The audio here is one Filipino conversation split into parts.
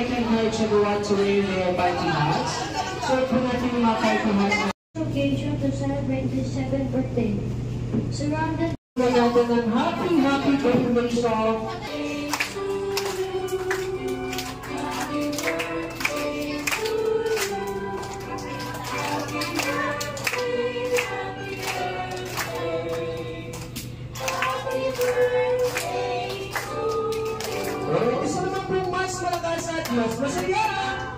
working hard everyone to wear their party hats. So, po natin yung mga party hats. Occasion to celebrate the 7th birthday. Surrounded by natin ng happy birthday song. Isa naman po mas malakas at mas masaya.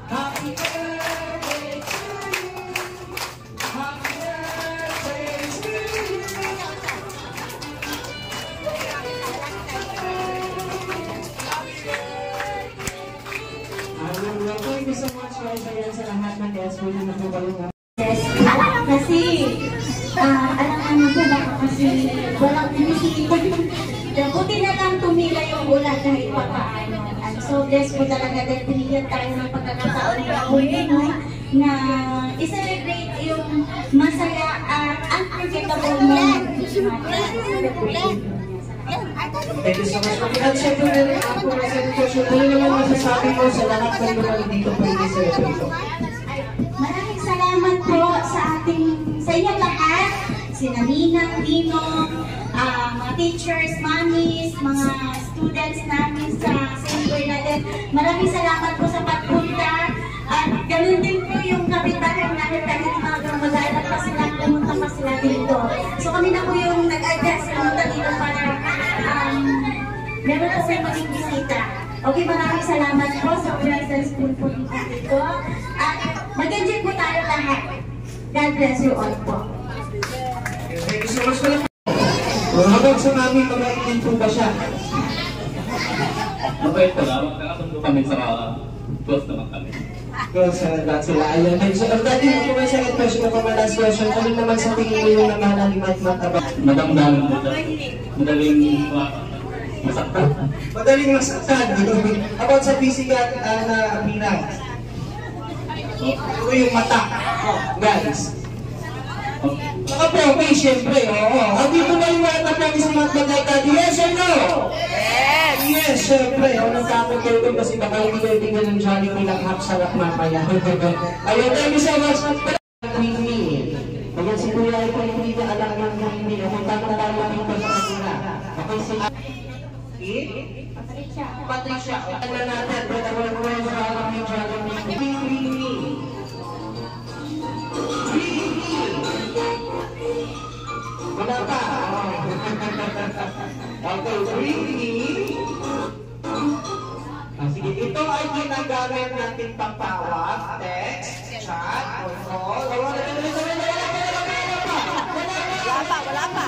Happy birthday to you. Happy birthday to you. Thank you so much guys. Ayan sa lahat ng guests. Pwede na po kayo nga. yes. Kasi, alam ko baka kasi walang tumitigil. Buti na lang tumila yung ulan kahit pa paano. I'm so blessed po talaga dahil binigyan tayo ng pagkakataon na i-celebrate yung masaya at unforgettable moment. Thank you so much. At syempre rin ako sa education. Ano naman masasabi mo sa lahat ng mga dito po yung celebration? Maraming salamat po sa inyo lahat. Sina Nina, Tino, mga teachers, mommies, mga students namin sa St. Bernadette. Maraming salamat po sa pagpunta. At ganun din po yung kapitahan namin kahit mag-alala pa sila, pumunta pa sila dito. So kami na po yung nag-adjust pumunta dito para meron na sa'yo maging bisita. Okay, maraming salamat po sa presence po dito. At mag-enjoy po tayo lahat. God bless you all po. Thank you so much pala. Habang sa namin, mabait din po ba siya? Mabait po lang. Magkakasundo kami sa close naman kami. Close na lahat sila. Ayan. So, dati mo may second question na pa my last question. Ano naman sa tingin mo yung namalalim at mataba? Madamdaman po siya. Madaling masaktan. Madaling masaktan. About sa physical na appearance. Ito yung mata. Guys. Naka-promise, syempre, oo. Andito ba yung mga na-promise ng mga bagay-tadi? Yes or no? Yes! Yes, syempre. O, nagkakot kayo doon kasi baka hindi kayo tingnan ng Jollibee lang hapsalak mamaya. Ayun, thank you so much. Queen Me. Ayan, si Kuya ay kung hindi niya alam ng Queen Me. Kung tayo lang ito sa kanila. Okay, si Patricia. Patricia. Ano natin? Pwede mo naman sa aming Jollibee. Queen Me. Wala pa. Okay, breathing. Sige, ito ay ginagamit natin pagtawag, text, chat, or call. Wala pa.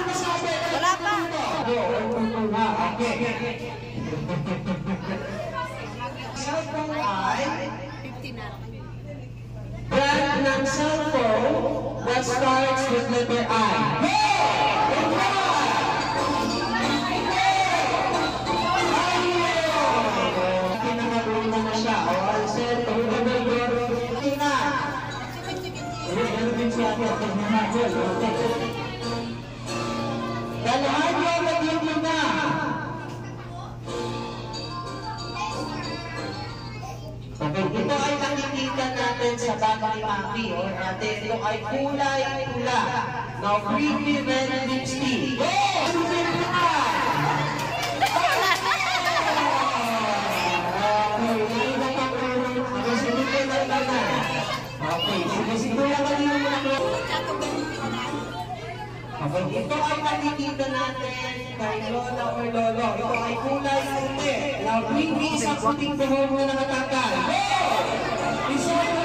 Wala pa. Okay. Cellphone ay brand ng cellphone that starts with letter I. Dalahan niyo maging muna. Okay, ito ay nakikita natin sa bagay mami or natin. Ito ay kulay pula. Now, pretty red lipstick. Okay, sige, lang kanina mo na. Okay, ito ay nakikita natin kay Lola or Lolo. Ito ay kulay puti. Now, bring me isang puting buhok mo na natakal. Isa ay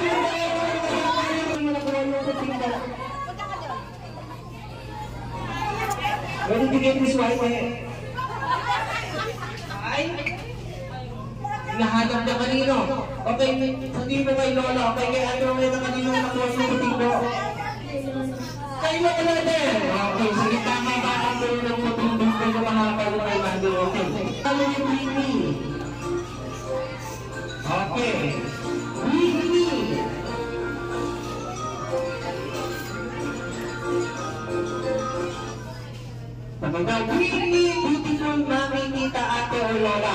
pwede bigay mo swipe eh. Ay? Nahanap na kanino. Okay, hindi mo kay Lola. Okay, kaya ano mo na kanino nakuha yung puting buhok. Kay Lola din. Okay, sige, tama ba ang tuloy ng puting buhok na mahapal mo kay Mando? Okay. Ano yung Winnie? Okay. Winnie. Pagkagal, Winnie, beautiful mami, tita, ate, or Lola.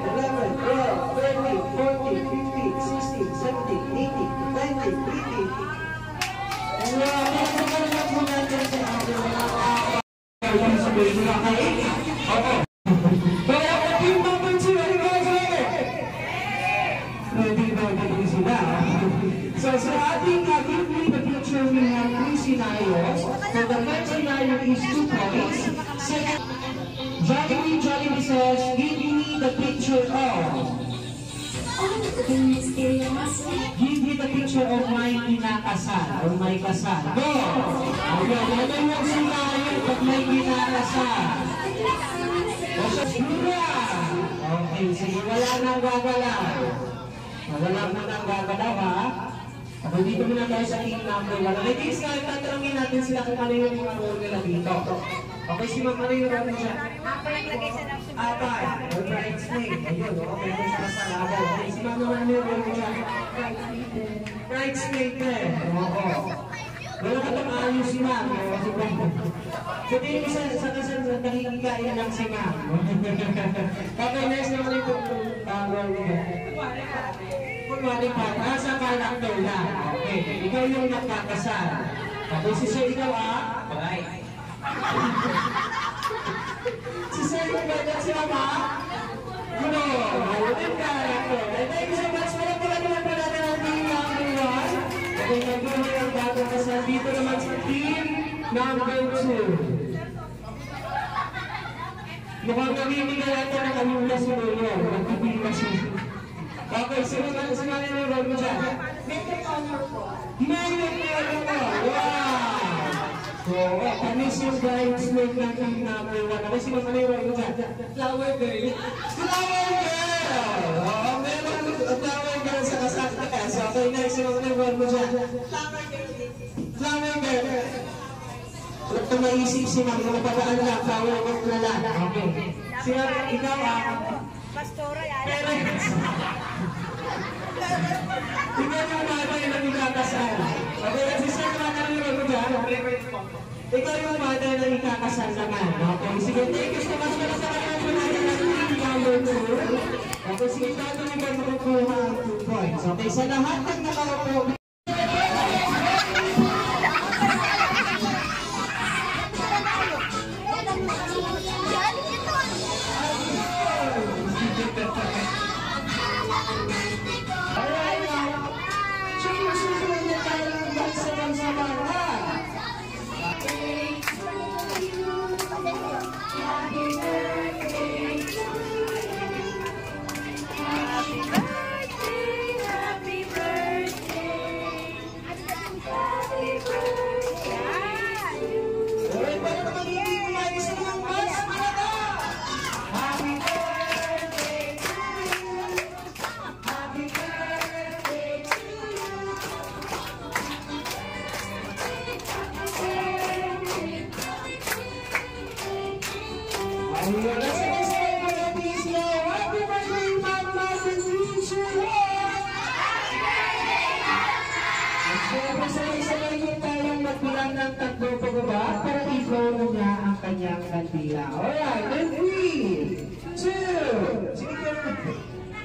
11, 12, 13, 14, 15, 16, 17, 18, 19, 20. Wow, pinagpapalagap mo natin sa ating mga oo. Kaya yung number 2, ano ba sila? Ready sila. So sa ating give me the picture, we have 3 scenarios. So the first scenario is 2 points. Second, Jollibee says, give me the picture of. Give me the picture of my kinakasal or my kasal. Go! Okay, ano yung scenario pag may kinakasal? O sa sura! Okay, sige, wala nang gagalaw. Wala mo nang gagalaw, ha? Okay, dito muna tayo sa team number 1. Okay, guys, tatanungin natin sila kung ano yung mga role nila dito. Okay, si Ma'am, ano yung role niya? Abay, or bridesmaid. Ayun, okay, kung sa kasalabaw. Okay, si Ma'am naman yung role niya? Bridesmaid din. Oo. Wala ka itong ayos si Ma'am. So, din yung sa kasal, nakikikain lang si Ma'am. Okay, next naman yung role niya. Kunwari pa, nasa character lang. Okay, ikaw yung nakakasal. Okay, si Sir, ikaw Right. Si Sir, yung bagay siya ba? Ano? Yung character. Thank you so much. Pala naman pa natin ang team number 1. Okay, nag-uwi ang bagong kasal. Dito naman sa team number 2. Mukhang namimigay natin ang kanila si Lolo. Nagpipila siya. Okay, sinali na yung role mo dyan. Maid honor po. Maid honor po! Wow! So, kami si bridesmaid ng team number 1. Okay, si Ma'am, ano yung role mo dyan? Flower girl. Flower girl! Oo, meron flower girl sa kasal ka. So, okay, next, si Ma'am, ano yung role mo dyan? Flower girl din. Flower girl. Huwag na maisip si Ma'am, mga pagaan lang, flower girl na lang. Okay. Si Ma'am, ikaw Pastora yan. parents. Ikaw yung mother na ikakasal. Okay, kasi sir, ano yung role mo dyan? Ikaw yung mother na ikakasal naman. Okay, sige, thank you so much para sa kanya po natin ang team number 2. Okay, sige, tato yung ba makukuha ang 2 points. Okay, sa lahat ng nakaupo, ng tatlo pababa para i-flow mo niya ang kanyang kandila. Alright, then 3, 2, sige,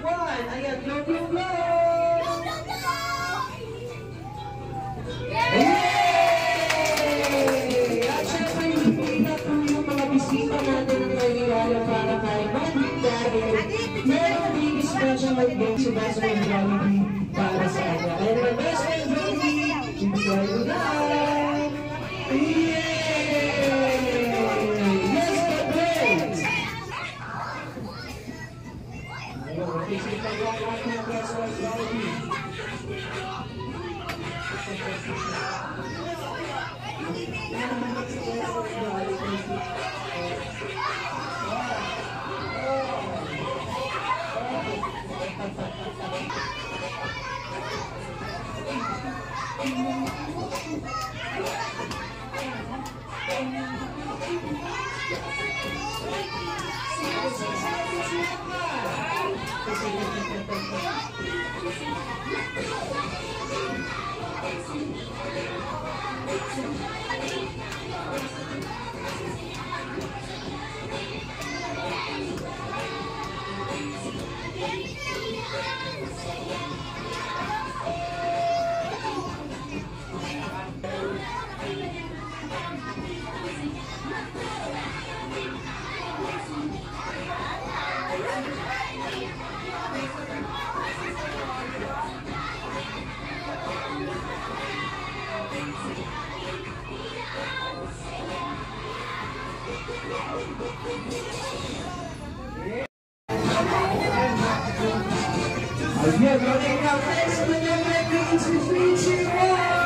1, ayan, blow, blow, blow! Yay! At syempre, hindi na po yung mga bisita natin ang nagigala para kay Manny dahil meron din special mag-game si Best Friend Jollibee para sa kanya. And my Best Friend Jollibee, enjoy your life! Yay! Yes, the great! Ayun, mag-isip tayo ang ating Best Friend Jollibee. Again, running up next to the 3, 2, 1.